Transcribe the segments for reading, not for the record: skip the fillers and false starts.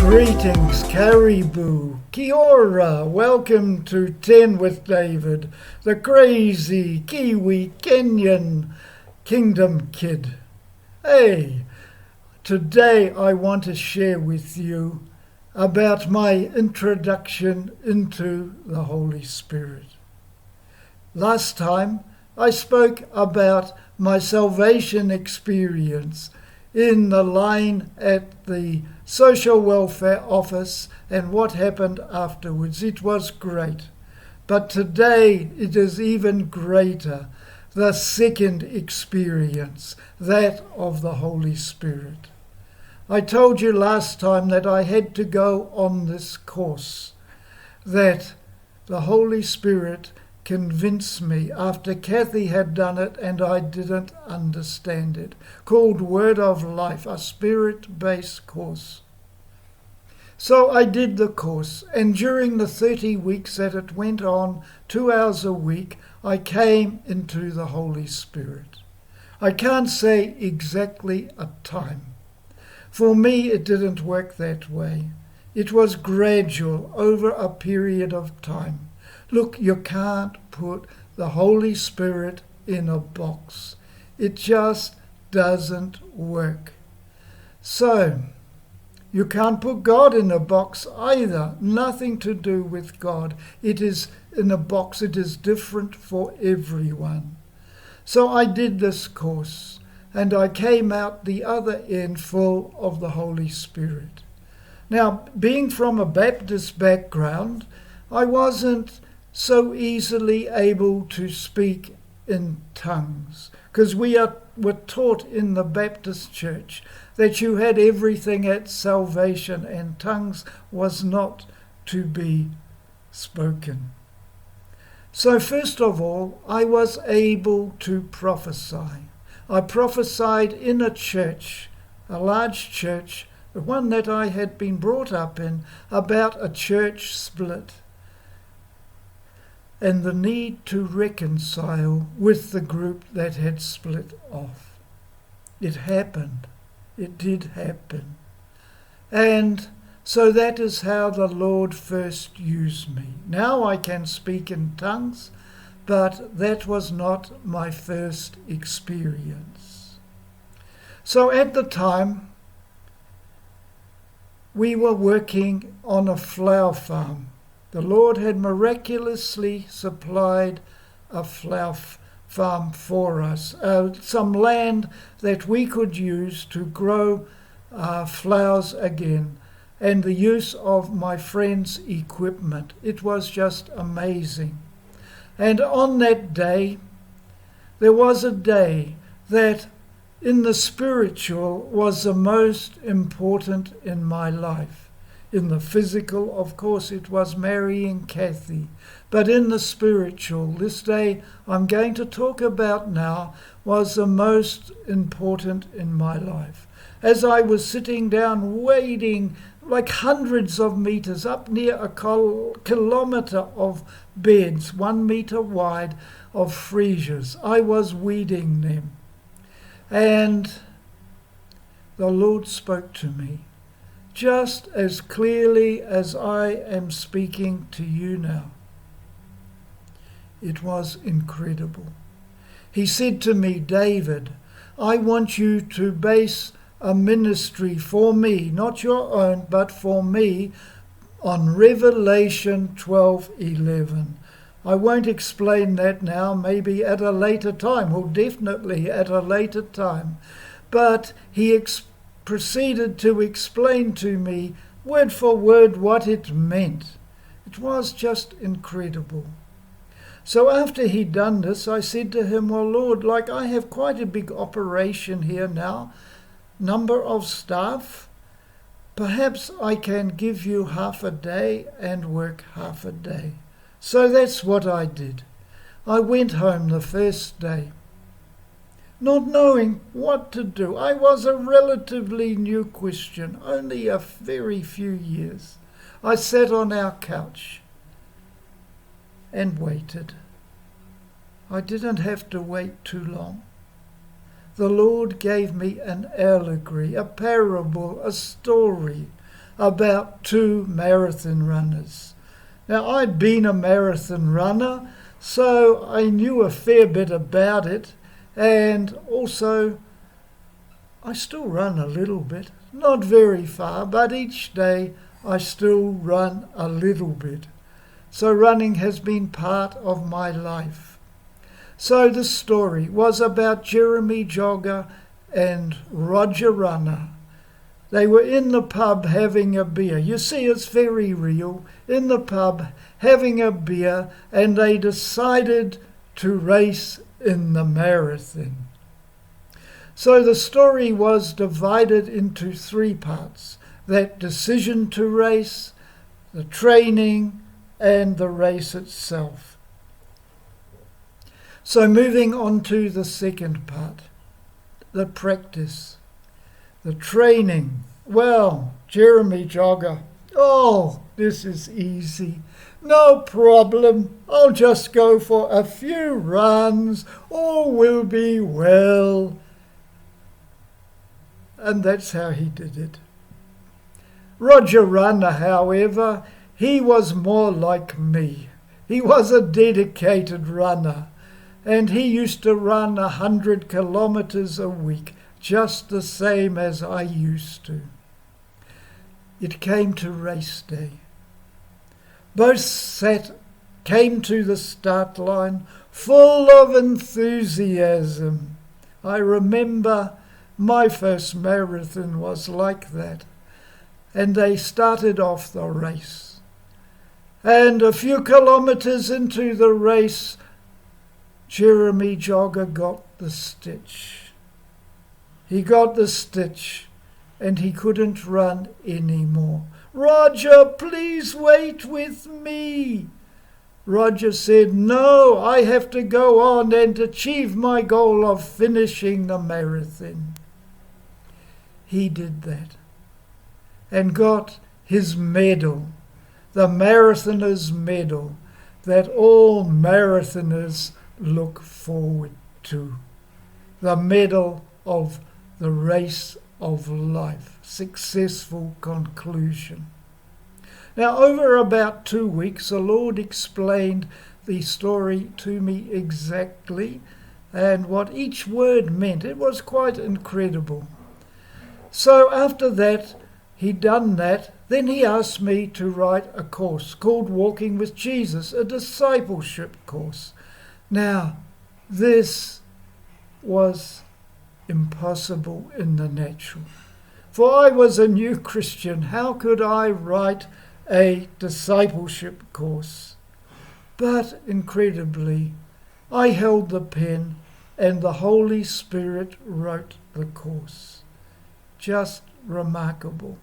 Greetings, Caribou. Kia ora. Welcome to 10 with David, the crazy Kiwi Kenyan Kingdom Kid. Hey, today I want to share with you about my introduction into the Holy Spirit. Last time I spoke about my salvation experience in the line at the social welfare office and what happened afterwards. It was great. But today it is even greater, the second experience, that of the Holy Spirit. I told you last time that I had to go on this course, that the Holy Spirit convinced me after Kathy had done it and I didn't understand it, called Word of Life, a spirit-based course. So I did the course, and during the 30 weeks that it went on, 2 hours a week, I came into the Holy Spirit. I can't say exactly a time. For me, it didn't work that way. It was gradual over a period of time. Look, you can't put the Holy Spirit in a box. It just doesn't work. So, you can't put God in a box either. Nothing to do with God. It is in a box. It is different for everyone. So I did this course, and I came out the other end full of the Holy Spirit. Now, being from a Baptist background, I wasn't so easily able to speak in tongues, because we were taught in the Baptist church that you had everything at salvation and tongues was not to be spoken. So first of all, I was able to prophesy. I prophesied in a church, a large church, the one that I had been brought up in, about a church split and the need to reconcile with the group that had split off. It happened. It did happen. And so that is how the Lord first used me. Now I can speak in tongues, but that was not my first experience. So at the time, we were working on a flower farm. The Lord had miraculously supplied a flower farm for us, some land that we could use to grow flowers again, and the use of my friend's equipment. It was just amazing. And on that day, there was a day that in the spiritual was the most important in my life. In the physical, of course, it was marrying Kathy. But in the spiritual, this day I'm going to talk about now was the most important in my life. As I was sitting down waiting like hundreds of meters up near a kilometer of beds, 1 meter wide, of freesias, I was weeding them. And the Lord spoke to me, just as clearly as I am speaking to you now. It was incredible. He said to me, David, I want you to base a ministry for me, not your own, but for me, on Revelation 12:11. I won't explain that now, maybe at a later time, or definitely at a later time. But he proceeded to explain to me word for word what it meant. It was just incredible. So after he'd done this, I said to him, well, Lord, like I have quite a big operation here now, number of staff, perhaps I can give you half a day and work half a day. So that's what I did. I went home the first day, not knowing what to do. I was a relatively new Christian, only a very few years. I sat on our couch and waited. I didn't have to wait too long. The Lord gave me an allegory, a parable, a story about two marathon runners. Now, I'd been a marathon runner, so I knew a fair bit about it, and also I still run a little bit, not very far, but each day I still run a little bit. So running has been part of my life. So the story was about Jeremy Jogger and Roger Runner. They were in the pub having a beer. You see, it's very real. In the pub having a beer, and they decided to race in the marathon. So the story was divided into three parts: that decision to race, the training, and the race itself. So moving on to the second part, the practice. The training. Well, Jeremy Jogger. Oh, this is easy. No problem. I'll just go for a few runs. All will be well. And that's how he did it. Roger Runner, however, he was more like me. He was a dedicated runner, and he used to run 100 kilometres a week, just the same as I used to. It came to race day. Both came to the start line full of enthusiasm. I remember my first marathon was like that. And they started off the race. And a few kilometres into the race, Jeremy Jogger got the stitch. He got the stitch and he couldn't run anymore. Roger, please wait with me. Roger said, no, I have to go on and achieve my goal of finishing the marathon. He did that and got his medal, the marathoner's medal that all marathoners look forward to, the medal of the race of life, successful conclusion. Now, over about 2 weeks, the Lord explained the story to me exactly and what each word meant. It was quite incredible. So after that, he'd done that, then he asked me to write a course called Walking with Jesus, a discipleship course. Now, this was impossible in the natural. For I was a new Christian. How could I write a discipleship course? But incredibly, I held the pen and the Holy Spirit wrote the course. Just remarkable.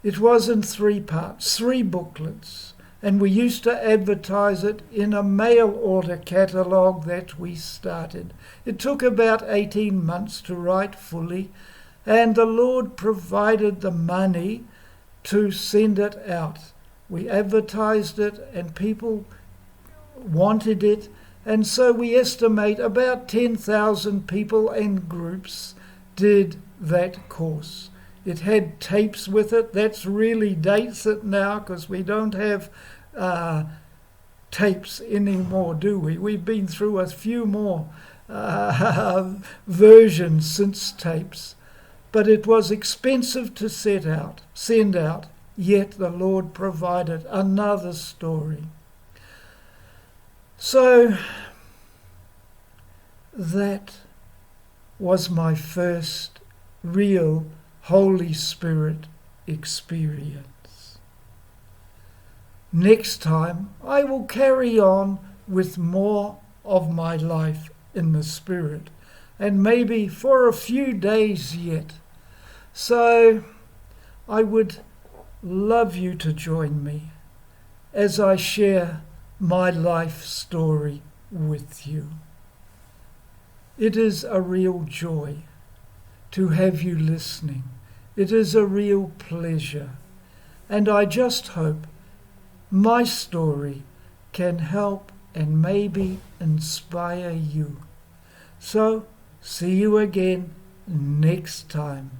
It was in 3 parts, 3 booklets, and we used to advertise it in a mail order catalogue that we started. It took about 18 months to write fully, and the Lord provided the money to send it out. We advertised it and people wanted it, and so we estimate about 10,000 people and groups did that course. It had tapes with it. That's really dates it now because we don't have tapes anymore, do we? We've been through a few more versions since tapes. But it was expensive to send out, yet the Lord provided another story. So that was my first real Holy Spirit experience. Next time, I will carry on with more of my life in the Spirit, and maybe for a few days yet. So I would love you to join me as I share my life story with you. It is a real joy to have you listening. It is a real pleasure. And I just hope my story can help and maybe inspire you. So, see you again next time.